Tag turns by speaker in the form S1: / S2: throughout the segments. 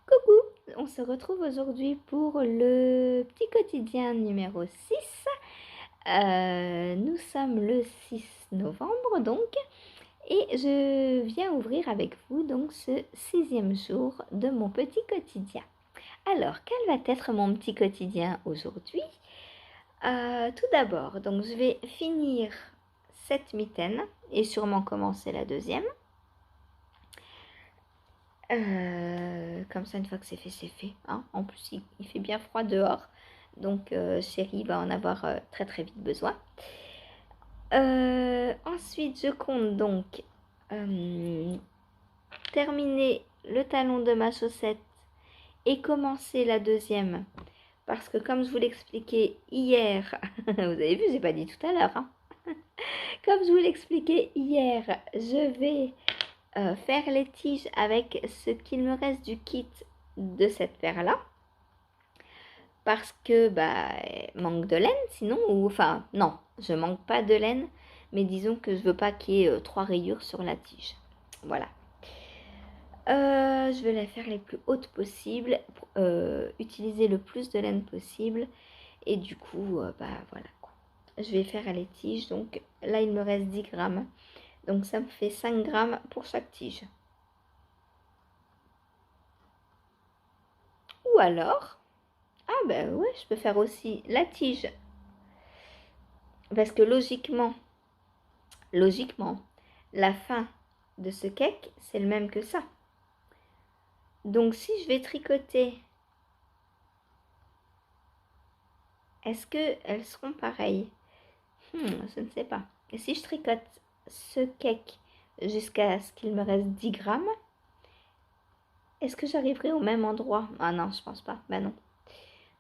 S1: Coucou, on se retrouve aujourd'hui pour le petit quotidien numéro 6. Nous sommes le 6 novembre donc et je viens ouvrir avec vous donc ce 6e jour de mon petit quotidien. Alors, quel va être mon petit quotidien aujourd'hui? Tout d'abord, donc je vais finir cette mitaine et sûrement commencer la deuxième. Comme ça, une fois que c'est fait, c'est fait. Hein. En plus, il fait bien froid dehors. Donc, chérie va en avoir très très vite besoin. Ensuite, je compte donc terminer le talon de ma chaussette et commencer la deuxième. Parce que comme je vous l'expliquais hier, vous avez vu, j'ai pas dit tout à l'heure. Hein. Comme je vous l'expliquais hier, je vais faire les tiges avec ce qu'il me reste du kit de cette paire là parce que manque de laine sinon, ou enfin non, je manque pas de laine, mais disons que je veux pas qu'il y ait 3 rayures sur la tige. Voilà. Je vais les faire les plus hautes possibles, utiliser le plus de laine possible, et du coup voilà quoi. Je vais faire les tiges, donc là il me reste 10 grammes, donc ça me fait 5 grammes pour chaque tige. Ou alors, ah ben ouais, je peux faire aussi la tige. Parce que logiquement, la fin de ce cake, c'est le même que ça. Donc si je vais tricoter, est-ce qu'elles seront pareilles? Je ne sais pas. Et si je tricote ce cake jusqu'à ce qu'il me reste 10 grammes, est-ce que j'arriverai au même endroit? Ah non, je pense pas. Ben non.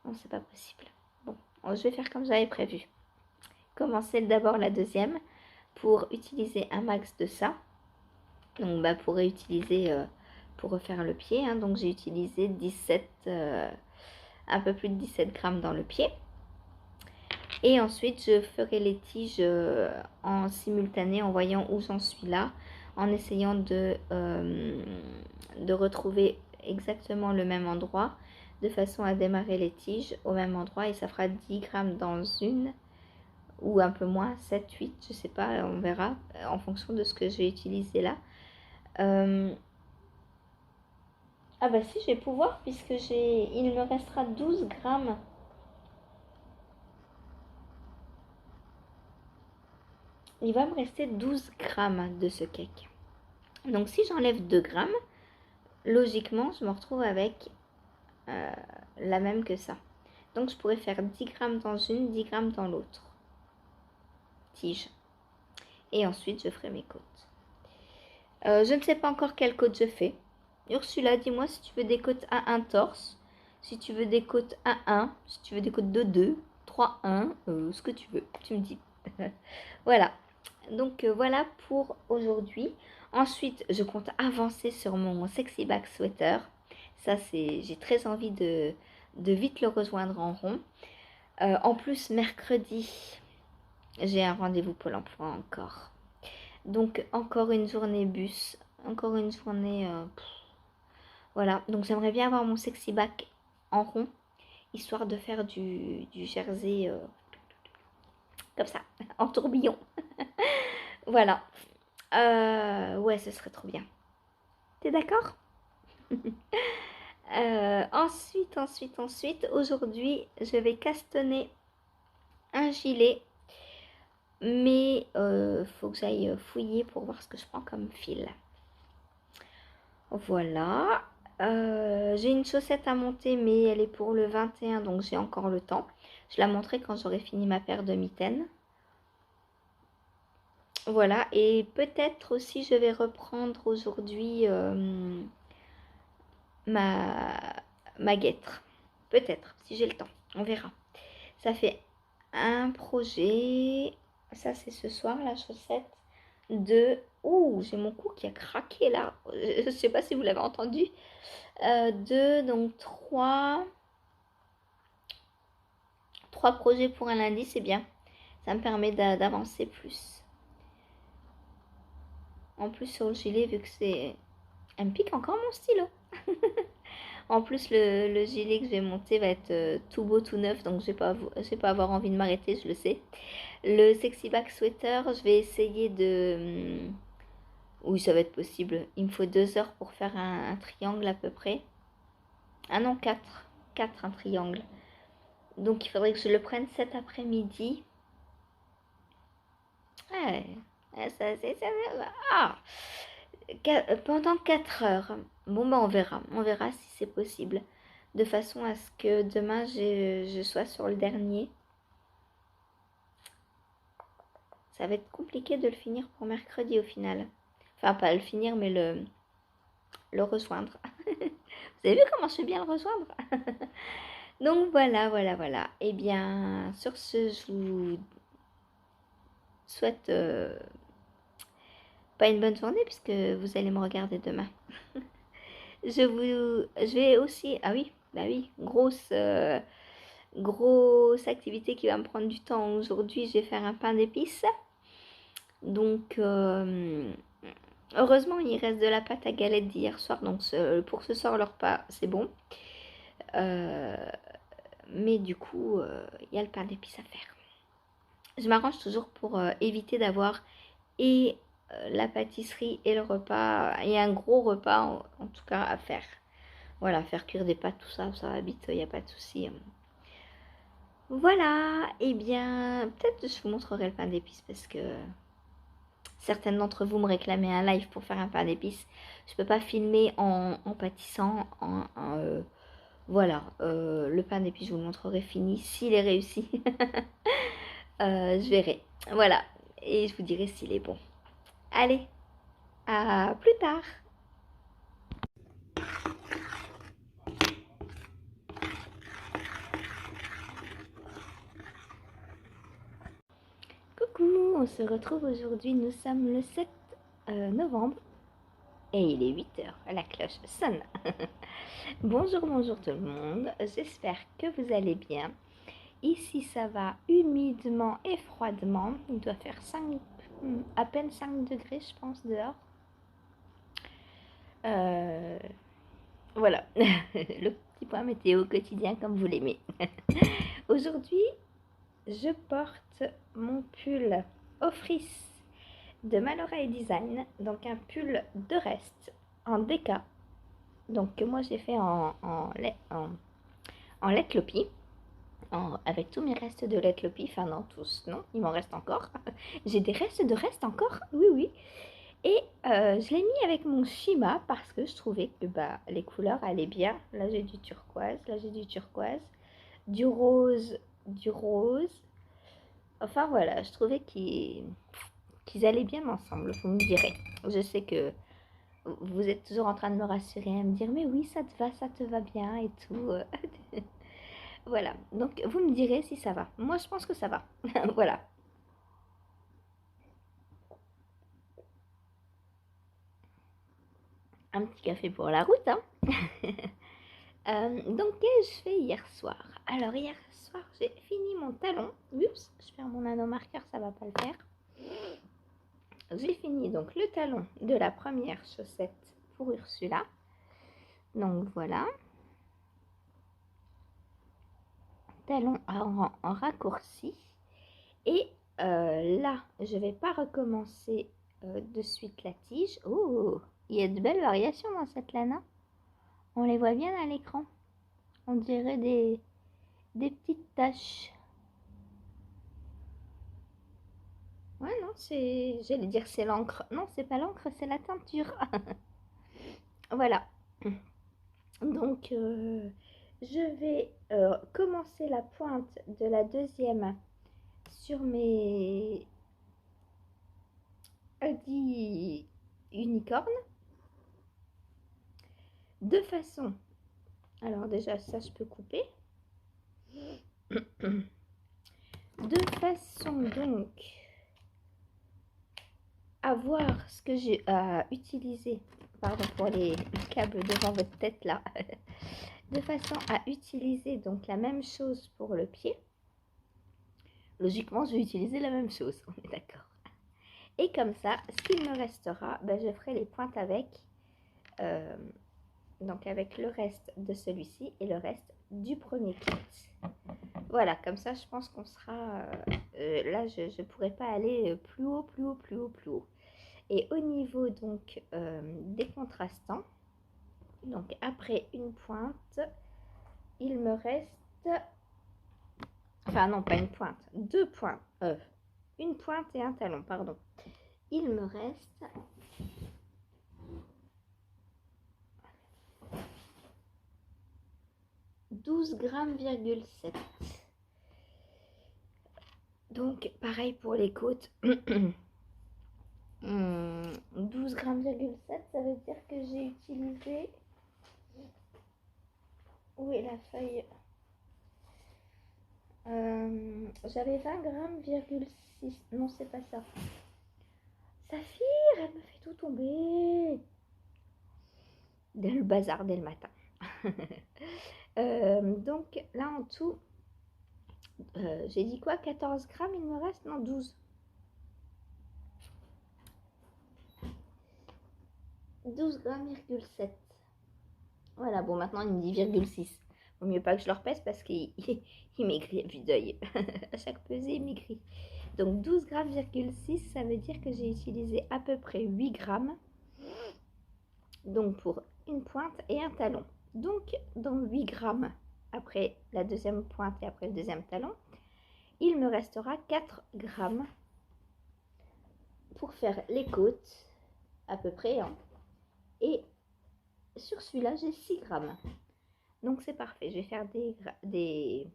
S1: Non, c'est pas possible. Bon, je vais faire comme j'avais prévu. Commencer d'abord la deuxième pour utiliser un max de ça. Donc pour réutiliser, pour refaire le pied. Hein, donc j'ai utilisé 17, un peu plus de 17 grammes dans le pied. Et ensuite je ferai les tiges en simultané en voyant où j'en suis là. En essayant de retrouver exactement le même endroit. De façon à démarrer les tiges au même endroit. Et ça fera 10 grammes dans une. Ou un peu moins, 7, 8, je sais pas, on verra en fonction de ce que je vais utiliser là. Ah bah si, je vais pouvoir puisque il me restera 12 grammes. Il va me rester 12 grammes de ce cake. Donc si j'enlève 2 grammes, logiquement, je me retrouve avec la même que ça. Donc je pourrais faire 10 grammes dans une, 10 grammes dans l'autre tige. Et ensuite, je ferai mes côtes. Je ne sais pas encore quelle côte je fais. Ursula, dis-moi si tu veux des côtes à 1 torse, si tu veux des côtes à 1, si tu veux des côtes de 2, 3, 1, ce que tu veux, tu me dis. Voilà, donc voilà pour aujourd'hui. Ensuite, je compte avancer sur mon sexy back sweater. Ça, j'ai très envie de vite le rejoindre en rond. En plus, mercredi, j'ai un rendez-vous Pôle emploi encore. Donc, encore une journée bus, encore une journée... voilà, donc j'aimerais bien avoir mon sexy back en rond, histoire de faire du jersey comme ça, en tourbillon. Voilà. Ouais, ce serait trop bien. T'es d'accord? Ensuite, aujourd'hui, je vais castonner un gilet. Mais faut que j'aille fouiller pour voir ce que je prends comme fil. Voilà. J'ai une chaussette à monter, mais elle est pour le 21, donc j'ai encore le temps. Je la montrerai quand j'aurai fini ma paire de mitaines. Voilà, et peut-être aussi je vais reprendre aujourd'hui ma guêtre. Peut-être, si j'ai le temps, on verra. Ça fait un projet, ça c'est ce soir la chaussette, de... Ouh, j'ai mon cou qui a craqué là, je ne sais pas si vous l'avez entendu. Donc 3 projets pour un lundi, c'est bien. Ça me permet d'avancer plus. En plus sur le gilet, vu que c'est... Elle me pique encore mon stylo. En plus, le gilet que je vais monter va être tout beau, tout neuf, donc je vais pas avoir envie de m'arrêter, je le sais. Le sexy back sweater, je vais essayer de... Oui, ça va être possible. Il me faut 2 heures pour faire un triangle à peu près. Ah non, 4. 4, un triangle. Donc il faudrait que je le prenne cet après-midi. Ouais, ah, pendant 4 heures. Bon, bah on verra. On verra si c'est possible. De façon à ce que demain, je sois sur le dernier. Ça va être compliqué de le finir pour mercredi au final. Enfin, pas le finir, mais le rejoindre. Vous avez vu comment je sais bien le rejoindre? Donc voilà, voilà, voilà. Eh bien, sur ce, je vous souhaite pas une bonne journée puisque vous allez me regarder demain. Je vais aussi, ah oui, bah oui, grosse activité qui va me prendre du temps aujourd'hui. Je vais faire un pain d'épices. Donc, heureusement, il reste de la pâte à galette d'hier soir. Donc, pour ce soir, le repas, c'est bon. Mais du coup, il y a le pain d'épices à faire. Je m'arrange toujours pour éviter d'avoir et la pâtisserie et le repas, et un gros repas en tout cas à faire. Voilà, faire cuire des pâtes, tout ça, ça va vite, il n'y a pas de souci. Voilà, et bien, peut-être je vous montrerai le pain d'épices parce que certaines d'entre vous me réclamaient un live pour faire un pain d'épices. Je peux pas filmer en pâtissant, voilà, le pain d'épices, je vous le montrerai fini s'il est réussi. Je verrai. Voilà. Et je vous dirai s'il est bon. Allez, à plus tard. Coucou, on se retrouve aujourd'hui. Nous sommes le 7 novembre. Et il est 8 heures. La cloche sonne. Bonjour, bonjour tout le monde. J'espère que vous allez bien. Ici, ça va humidement et froidement. Il doit faire à peine 5 degrés, je pense, dehors. Voilà, le petit point météo quotidien comme vous l'aimez. Aujourd'hui, je porte mon pull Office de Mallory Design, donc un pull de reste en déca, donc que moi j'ai fait en Let Lopi, avec tous mes restes de Let Lopi, enfin non tous, non, il m'en reste encore. J'ai des restes de reste encore, oui oui. Et je l'ai mis avec mon Shima parce que je trouvais que les couleurs allaient bien. Là j'ai du turquoise, là j'ai du turquoise, du rose, du rose. Enfin voilà, je trouvais qu'ils allaient bien ensemble, vous me direz. Je sais que vous êtes toujours en train de me rassurer, à me dire mais oui ça te va bien et tout. Voilà, donc vous me direz si ça va. Moi je pense que ça va. Voilà. Un petit café pour la route, hein. Donc qu'ai-je fait hier soir? Alors hier soir j'ai fini mon talon. Oups, je perds mon nanomarqueur, ça va pas le faire. J'ai fini donc le talon de la première chaussette pour Ursula. Donc voilà. Talon en raccourci. Et là, je vais pas recommencer de suite la tige. Oh, il y a de belles variations dans cette laine, hein. On les voit bien à l'écran. On dirait des petites taches. Ouais, non, j'allais dire c'est l'encre. Non, c'est pas l'encre, c'est la teinture. Voilà. Donc, je vais commencer la pointe de la deuxième sur mes Huggy unicornes. De façon... Alors déjà, ça, je peux couper. De façon, donc, à voir ce que j'ai utilisé. Pardon pour les câbles devant votre tête, là. De façon à utiliser donc la même chose pour le pied. Logiquement, je vais utiliser la même chose, on est d'accord. Et comme ça, ce qu'il me restera, je ferai les pointes avec Donc avec le reste de celui-ci et le reste du premier kit. Voilà, comme ça je pense qu'on sera... là je ne pourrais pas aller plus haut, plus haut, plus haut, plus haut. Et au niveau donc des contrastants, donc après une pointe, il me reste... Enfin non, pas une pointe, deux pointes. Une pointe et un talon, pardon. Il me reste... 12 grammes, 7. Donc, pareil pour les côtes. 12 grammes, 7, ça veut dire que j'ai utilisé... Où est la feuille? J'avais 20 grammes, 6. Non, c'est pas ça. Saphir, elle me fait tout tomber. Dès le bazar, dès le matin. Donc, là en tout, j'ai dit quoi? 14 grammes, il me reste? Non, 12. 12 grammes, 7. Voilà, bon, maintenant il me dit 6. Vaut mieux pas que je le repèse parce qu'il maigrit à vue d'œil. À chaque pesée, il maigrit. Donc 12 grammes, 6, ça veut dire que j'ai utilisé à peu près 8 grammes. Donc pour une pointe et un talon. Donc dans 8 grammes, après la deuxième pointe et après le deuxième talon, il me restera 4 grammes pour faire les côtes, à peu près. Hein. Et sur celui-là, j'ai 6 grammes. Donc c'est parfait. Je vais faire des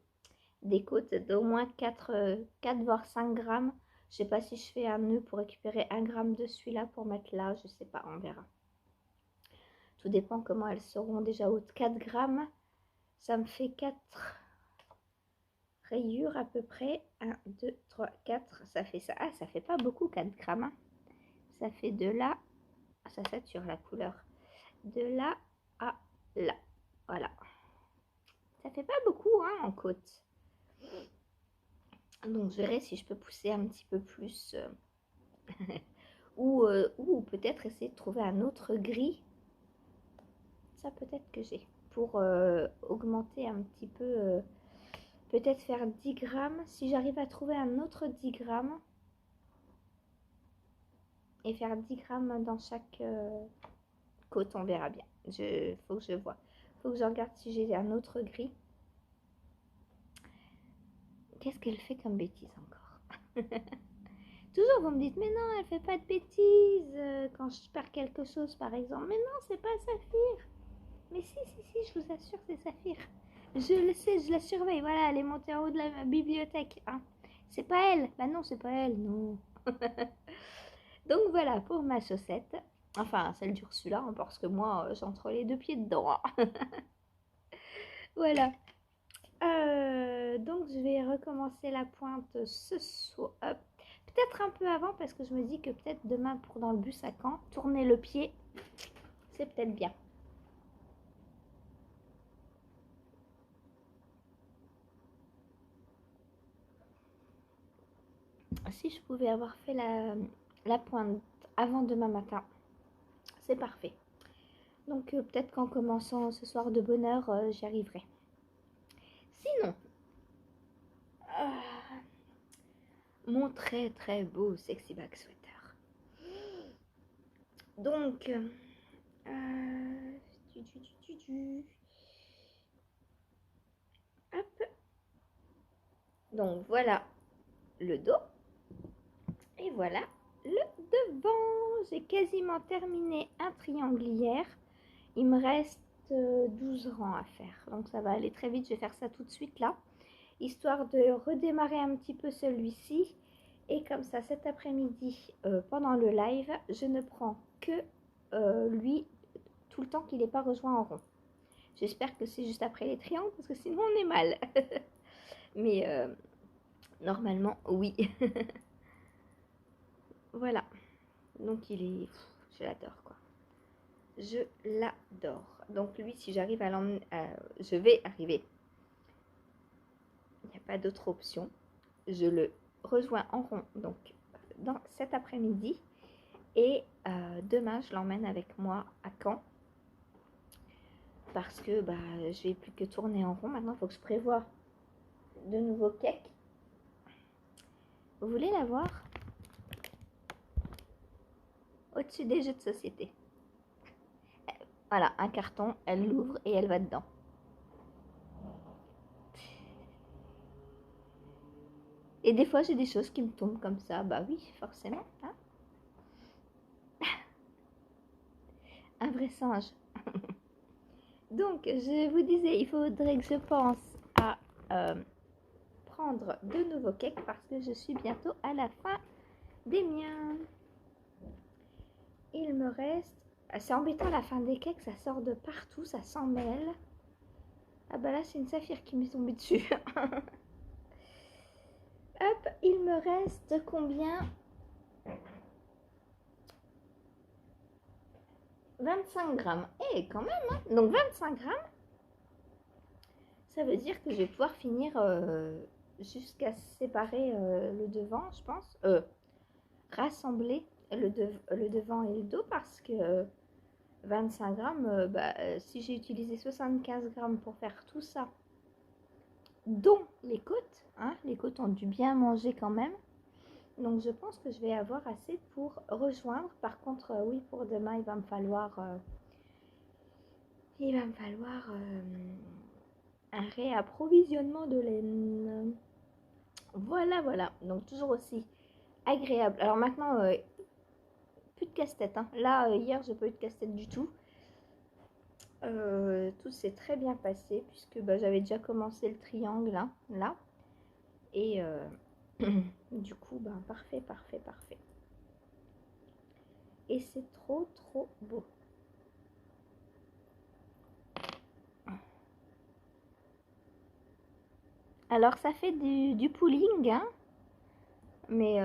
S1: côtes d'au moins 4 voire 5 grammes. Je sais pas si je fais un nœud pour récupérer 1 gramme de celui-là pour mettre là. Je sais pas, on verra. Tout dépend comment elles seront déjà hautes. 4 grammes, ça me fait 4 rayures à peu près. 1, 2, 3, 4. Ça fait ça. Ah, ça fait pas beaucoup 4 grammes. Hein. Ça fait de là. Ça sature la couleur. De là à là. Voilà. Ça fait pas beaucoup hein, en côte. Donc je verrai si je peux pousser un petit peu plus. ou peut-être essayer de trouver un autre gris. Ça peut-être que j'ai. Pour augmenter un petit peu. Peut-être faire 10 grammes. Si j'arrive à trouver un autre 10 grammes. Et faire 10 grammes dans chaque côte, on verra bien. Faut que je vois. Faut que je regarde si j'ai un autre gris. Qu'est-ce qu'elle fait comme bêtise encore? Toujours vous me dites, mais non, elle fait pas de bêtises quand je perds quelque chose par exemple. Mais non, c'est pas Saphir. Mais si, je vous assure, c'est Saphir. Je le sais, je la surveille. Voilà, elle est montée en haut de la bibliothèque. Hein. C'est pas elle. Bah non, c'est pas elle, non. Donc voilà pour ma chaussette. Enfin, celle d'Ursula, hein, parce que moi, j'entre les deux pieds dedans. Hein. Voilà. Donc je vais recommencer la pointe ce soir. Peut-être un peu avant parce que je me dis que peut-être demain pour dans le bus à Caen, tourner le pied, c'est peut-être bien. Si je pouvais avoir fait la pointe avant demain matin, c'est parfait. Donc peut-être qu'en commençant ce soir de bonne heure, j'y arriverai. Sinon, mon très très beau sexy bag sweater. Donc, hop. Donc voilà le dos. Et voilà le devant. J'ai quasiment terminé un triangle hier. Il me reste 12 rangs à faire. Donc ça va aller très vite. Je vais faire ça tout de suite là. Histoire de redémarrer un petit peu celui-ci. Et comme ça, cet après-midi, pendant le live, je ne prends que lui tout le temps qu'il n'est pas rejoint en rond. J'espère que c'est juste après les triangles parce que sinon on est mal. Mais normalement, oui. Voilà. Donc il est... Je l'adore quoi. Je l'adore. Donc lui, si j'arrive à l'emmener... je vais arriver. Il n'y a pas d'autre option. Je le rejoins en rond. Donc dans cet après-midi. Et demain, je l'emmène avec moi à Caen. parce que bah, je vais plus que tourner en rond. Maintenant, il faut que je prévoie de nouveaux cakes. Vous voulez la voir? Au-dessus des jeux de société. Voilà, un carton, elle l'ouvre et elle va dedans. Et des fois, j'ai des choses qui me tombent comme ça. Bah oui, forcément. Hein, un vrai singe. Donc, je vous disais, il faudrait que je pense à prendre de nouveaux cakes parce que je suis bientôt à la fin des miens. Il me reste... C'est embêtant la fin des cakes, ça sort de partout, ça s'en mêle. Ah bah là, c'est une saphir qui m'est tombée dessus. Hop, il me reste combien? 25 grammes. Eh, quand même, hein. Donc 25 grammes, ça veut dire que je vais pouvoir finir jusqu'à séparer le devant, je pense. Rassembler le devant et le dos parce que 25 grammes, si j'ai utilisé 75 grammes pour faire tout ça, dont les côtes, hein, les côtes ont dû bien manger quand même. Donc je pense que je vais avoir assez pour rejoindre. Par contre, oui, pour demain, il va me falloir un réapprovisionnement de laine. Voilà, voilà. Donc toujours aussi agréable. Alors maintenant, plus de casse-tête. Hein. Là, hier, j'ai pas eu de casse-tête du tout. Tout s'est très bien passé puisque bah, j'avais déjà commencé le triangle hein, là. Et du coup, bah, parfait, parfait, parfait. Et c'est trop, trop beau. Alors, ça fait du pooling, hein, mais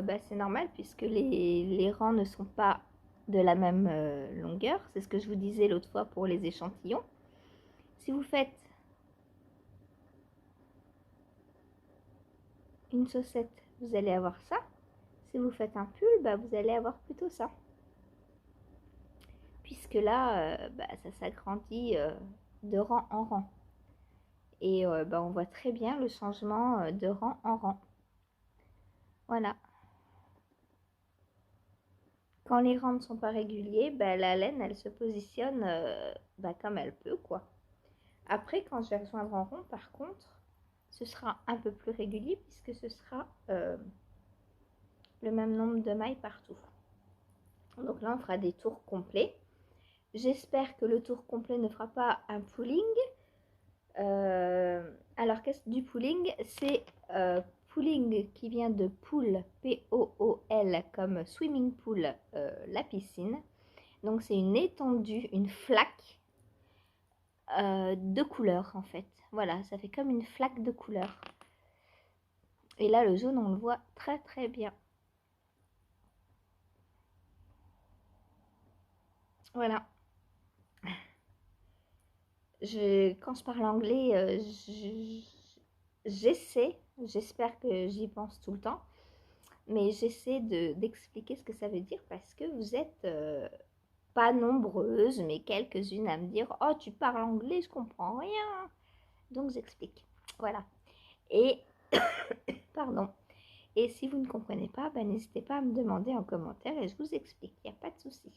S1: bah, c'est normal puisque les rangs ne sont pas de la même longueur. C'est ce que je vous disais l'autre fois pour les échantillons. Si vous faites une chaussette, vous allez avoir ça. Si vous faites un pull, bah, vous allez avoir plutôt ça. Puisque là, ça s'agrandit de rang en rang. Et on voit très bien le changement de rang en rang. Voilà. Quand les rangs ne sont pas réguliers, la laine, elle se positionne comme elle peut, quoi. Après, quand je vais rejoindre en rond, par contre, ce sera un peu plus régulier puisque ce sera le même nombre de mailles partout. Donc là, on fera des tours complets. J'espère que le tour complet ne fera pas un pooling. Alors, qu'est-ce du pooling? C'est pooling qui vient de pool, P-O-O-L, comme swimming pool, la piscine. Donc, c'est une étendue, une flaque de couleur, en fait. Voilà, ça fait comme une flaque de couleur. Et là, le jaune, on le voit très, très bien. Voilà. Quand je parle anglais, j'espère que j'y pense tout le temps, mais j'essaie d'expliquer ce que ça veut dire parce que vous êtes pas nombreuses, mais quelques-unes à me dire « Oh, tu parles anglais, je comprends rien !» Donc, j'explique. Voilà. Et, pardon. Et si vous ne comprenez pas, n'hésitez pas à me demander en commentaire et je vous explique. Il n'y a pas de souci.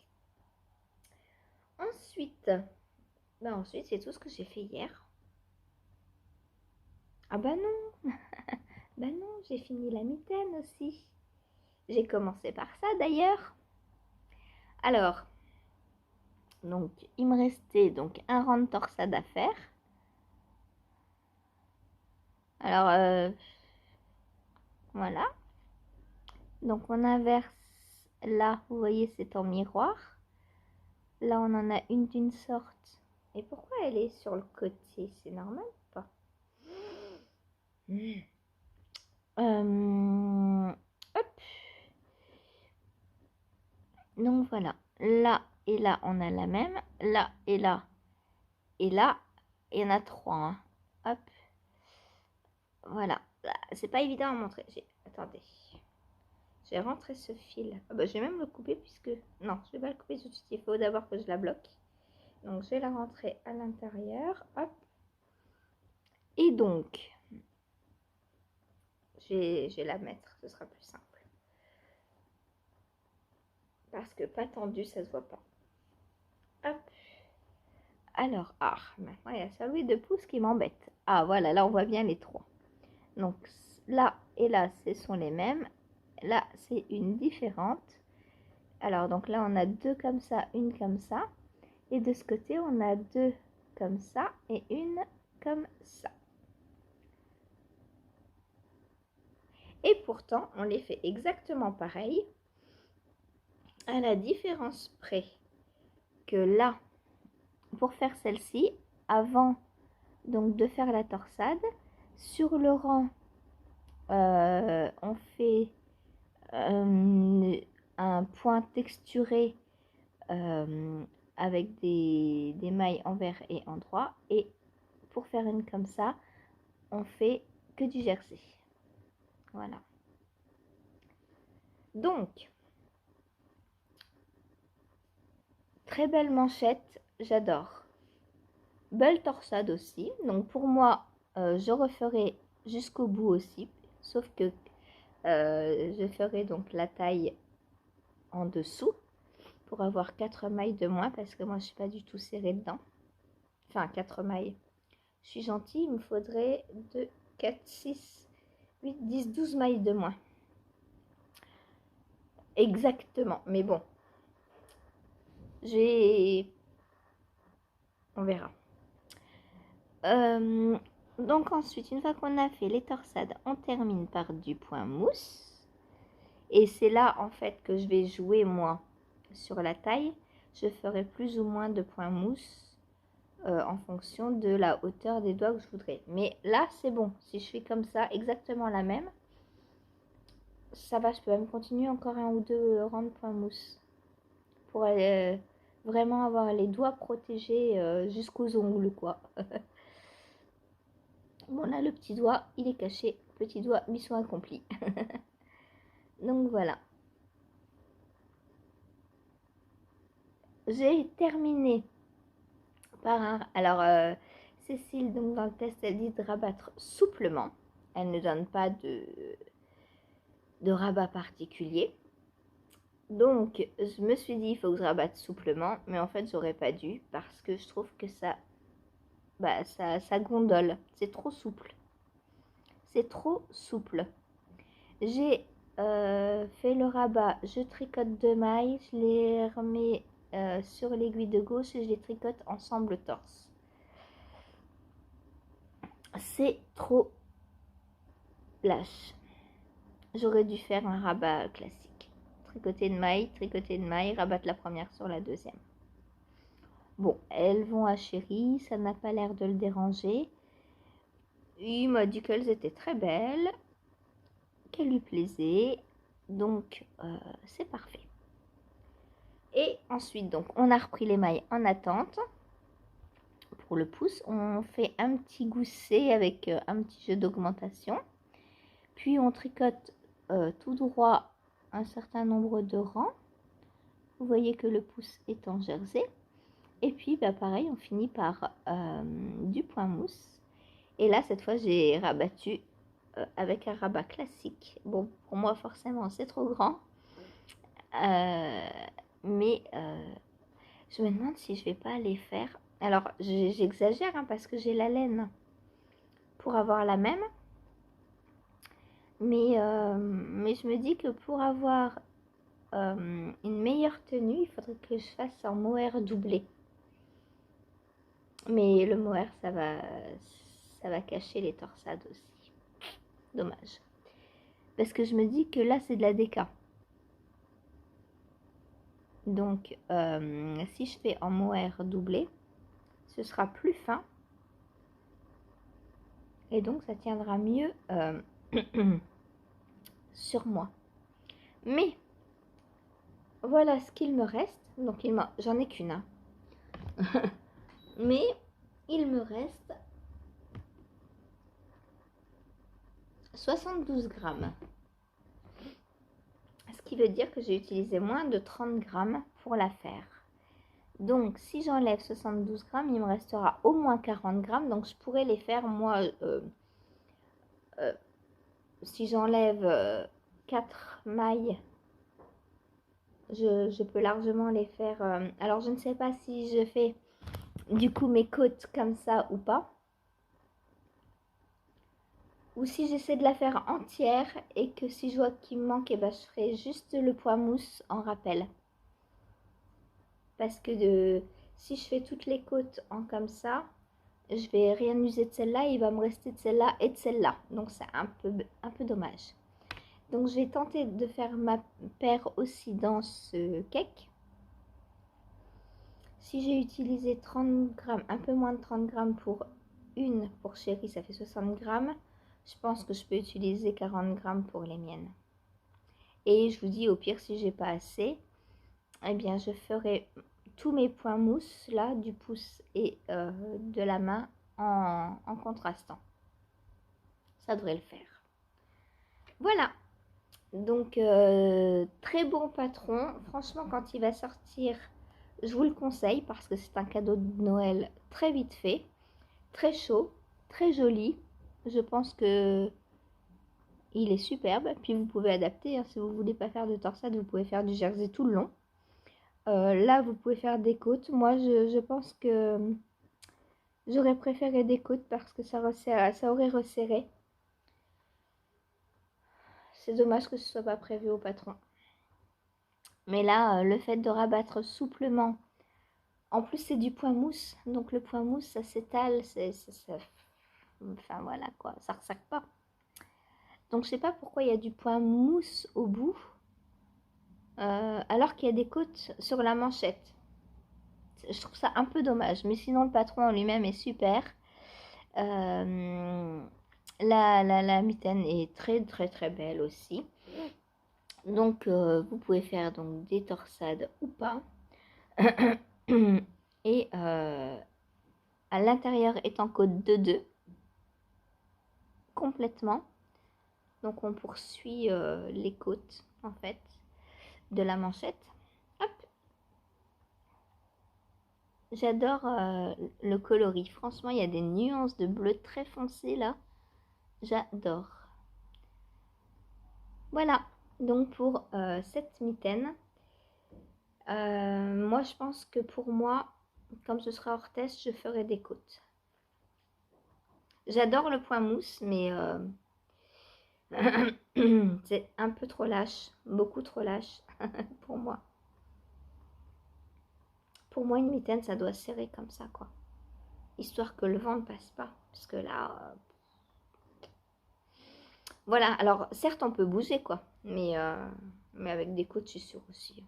S1: Ensuite, c'est tout ce que j'ai fait hier. Ah bah non bah non, j'ai fini la mitaine aussi. J'ai commencé par ça d'ailleurs. Alors, donc il me restait donc un rang de torsade à faire. Alors, voilà. Donc on inverse là, vous voyez, c'est en miroir. Là, on en a une d'une sorte. Et pourquoi elle est sur le côté? C'est normal ou pas? Hop. Donc voilà. Là et là, on a la même. Là et là. Et là, il y en a 3. Hein. Hop. Voilà. C'est pas évident à montrer. Attendez. J'ai rentré ce fil. Ah bah, je vais même le couper puisque... Non, je vais pas le couper tout de suite. Il faut d'abord que je la bloque. Donc, je vais la rentrer à l'intérieur. Hop. Et donc, je vais la mettre, ce sera plus simple. Parce que pas tendu, ça se voit pas. Hop. Alors, maintenant il y a celui de pouce qui m'embête. Ah, voilà, là on voit bien les trois. Donc là et là, ce sont les mêmes. Là, c'est une différente. Alors, donc là, on a deux comme ça, une comme ça. Et de ce côté, on a deux comme ça et une comme ça. Et pourtant, on les fait exactement pareil, à la différence près que là, pour faire celle-ci, avant donc de faire la torsade, sur le rang, on fait un point texturé avec des mailles en vert et en droit. Et pour faire une comme ça, on fait que du jersey. Voilà. Donc, très belle manchette, j'adore. Belle torsade aussi. Donc pour moi, je referai jusqu'au bout aussi. Sauf que je ferai donc la taille en dessous pour avoir 4 mailles de moins parce que moi je suis pas du tout serrée dedans. Enfin 4 mailles. Je suis gentille, il me faudrait 2, 4, 6, 8, 10, 12 mailles de moins. Exactement, mais bon. On verra. Donc ensuite, une fois qu'on a fait les torsades, on termine par du point mousse. Et c'est là en fait que je vais jouer moi sur la taille. Je ferai plus ou moins de points mousse en fonction de la hauteur des doigts que je voudrais. Mais là c'est bon, si je fais comme ça, exactement la même, ça va, je peux même continuer encore un ou deux rangs de points mousse. Pour vraiment avoir les doigts protégés jusqu'aux ongles quoi. Bon là le petit doigt il est caché, petit doigt mission accomplie. Donc voilà. J'ai terminé par un... Alors Cécile donc dans le test elle dit de rabattre souplement. Elle ne donne pas de rabat particulier. Donc je me suis dit il faut que je rabatte souplement, mais en fait j'aurais pas dû parce que je trouve que ça gondole, c'est trop souple. C'est trop souple. J'ai fait le rabat, je tricote 2 mailles, je les remets sur l'aiguille de gauche et je les tricote ensemble torse. C'est trop lâche. J'aurais dû faire un rabat classique. Tricoter de maille, rabattre la première sur la deuxième. Bon, elles vont à Chéri, ça n'a pas l'air de le déranger. Il m'a dit qu'elles étaient très belles, qu'elles lui plaisaient, donc c'est parfait. Et ensuite, donc, on a repris les mailles en attente. Pour le pouce, on fait un petit gousset avec un petit jeu d'augmentation. Puis on tricote tout droit un certain nombre de rangs. Vous voyez que le pouce est en jersey. Et puis pareil, on finit par du point mousse. Et là, cette fois, j'ai rabattu avec un rabat classique. Bon, pour moi, forcément, c'est trop grand. Mais je me demande si je vais pas les faire. Alors, j'exagère parce que j'ai la laine pour avoir la même. Mais je me dis que pour avoir une meilleure tenue, il faudrait que je fasse un mohair doublé. Mais le mohair, ça va cacher les torsades aussi. Dommage. Parce que je me dis que là, c'est de la déca. Donc, si je fais en mohair doublé, ce sera plus fin. Et donc, ça tiendra mieux sur moi. Mais, voilà ce qu'il me reste. Donc, j'en ai qu'une. Hein. Mais, il me reste 72 grammes. Ce qui veut dire que j'ai utilisé moins de 30 grammes pour la faire. Donc, si j'enlève 72 grammes, il me restera au moins 40 grammes. Donc, je pourrais les faire, moi, si j'enlève 4 mailles, je peux largement les faire. Alors, je ne sais pas si je fais du coup mes côtes comme ça ou pas. Ou si j'essaie de la faire entière et que si je vois qu'il me manque, eh ben, je ferai juste le poids mousse en rappel. Parce que si je fais toutes les côtes en comme ça, je vais rien user de celle-là, il va me rester de celle-là et de celle-là. Donc c'est un peu dommage. Donc je vais tenter de faire ma paire aussi dans ce cake. Si j'ai utilisé 30 grammes, un peu moins de 30 grammes pour une, pour chérie, ça fait 60 grammes. Je pense que je peux utiliser 40 grammes pour les miennes. Et je vous dis, au pire, si j'ai pas assez, eh bien, je ferai tous mes points mousse, là, du pouce et de la main en contrastant. Ça devrait le faire. Voilà. Donc, très bon patron. Franchement, quand il va sortir, je vous le conseille parce que c'est un cadeau de Noël très vite fait, très chaud, très joli. Je pense que il est superbe. Puis vous pouvez adapter. Hein, si vous ne voulez pas faire de torsade, vous pouvez faire du jersey tout le long. Là, vous pouvez faire des côtes. Moi, je pense que j'aurais préféré des côtes parce que ça aurait resserré. C'est dommage que ce soit pas prévu au patron. Mais là, le fait de rabattre souplement, en plus c'est du point mousse, donc le point mousse ça s'étale, enfin voilà quoi, ça ressac pas. Donc je sais pas pourquoi il y a du point mousse au bout, alors qu'il y a des côtes sur la manchette. Je trouve ça un peu dommage, mais sinon le patron en lui-même est super. La mitaine est très très très belle aussi. Donc vous pouvez faire donc des torsades ou pas. Et à l'intérieur est en côte de 2 complètement. Donc on poursuit les côtes en fait de la manchette. Hop. J'adore le coloris. Franchement, il y a des nuances de bleu très foncé là. J'adore. Voilà. Donc pour cette mitaine, moi je pense que pour moi, comme ce sera hors test, je ferai des côtes. J'adore le point mousse, mais c'est un peu trop lâche, beaucoup trop lâche pour moi. Pour moi, une mitaine, ça doit serrer comme ça, quoi. Histoire que le vent ne passe pas. Parce que là... Voilà, alors certes, on peut bouger, quoi. Mais avec des côtes, je suis sûre aussi.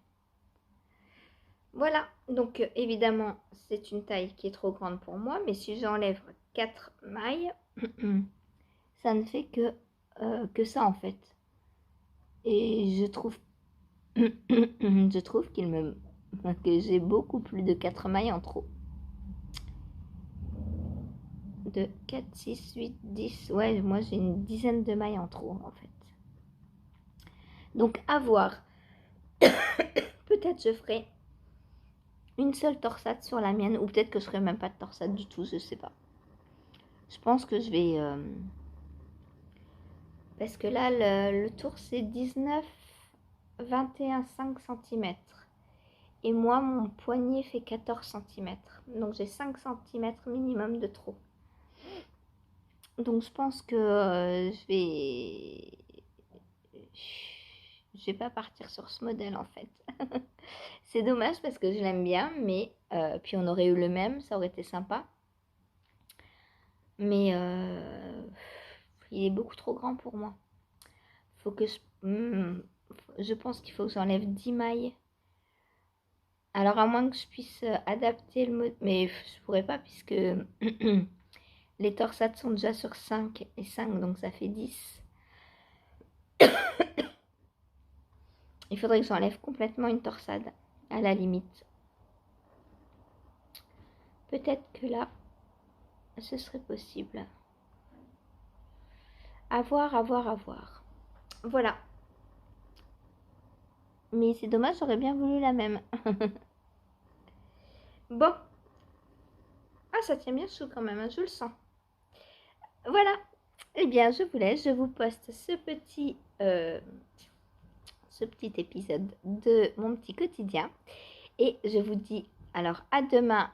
S1: Voilà, donc évidemment, c'est une taille qui est trop grande pour moi. Mais si j'enlève 4 mailles, ça ne fait que ça, en fait. Et je trouve... je trouve que j'ai beaucoup plus de 4 mailles en trop. De 4, 6, 8, 10. Ouais, moi j'ai une dizaine de mailles en trop en fait. Donc à voir. Peut-être je ferai une seule torsade sur la mienne. Ou peut-être que je ferai même pas de torsade du tout, je sais pas. Je pense que je vais... Parce que là, le tour c'est 19, 21, 5 cm. Et moi, mon poignet fait 14 cm. Donc j'ai 5 cm minimum de trop. Donc je pense que je vais pas partir sur ce modèle en fait. C'est dommage parce que je l'aime bien, mais puis on aurait eu le même, ça aurait été sympa. Mais il est beaucoup trop grand pour moi. Faut que je pense qu'il faut que j'enlève 10 mailles. Alors à moins que je puisse adapter le modèle, mais je pourrais pas puisque les torsades sont déjà sur 5 et 5, donc ça fait 10. Il faudrait que j'enlève complètement une torsade, à la limite. Peut-être que là, ce serait possible. À voir, à voir, à voir. Voilà. Mais c'est dommage, j'aurais bien voulu la même. Bon. Ah, ça tient bien chaud quand même, hein, je le sens. Voilà. Eh bien, je vous laisse. Je vous poste ce petit épisode de mon petit quotidien. Et je vous dis alors à demain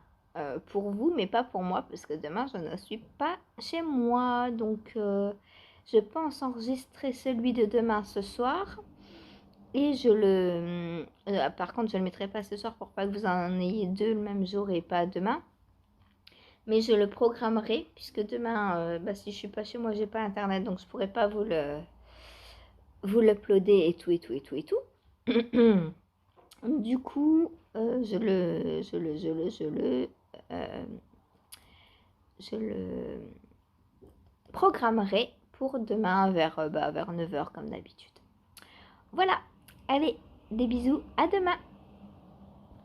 S1: pour vous, mais pas pour moi, parce que demain, je ne suis pas chez moi. Donc, je pense enregistrer celui de demain ce soir. Et par contre, je ne le mettrai pas ce soir pour pas que vous en ayez deux le même jour et pas demain. Mais je le programmerai, puisque demain, si je suis pas chez moi, j'ai pas internet, donc je pourrai pas vous l'uploader et tout. Du coup, je le programmerai pour demain vers 9h comme d'habitude. Voilà, allez, des bisous, à demain.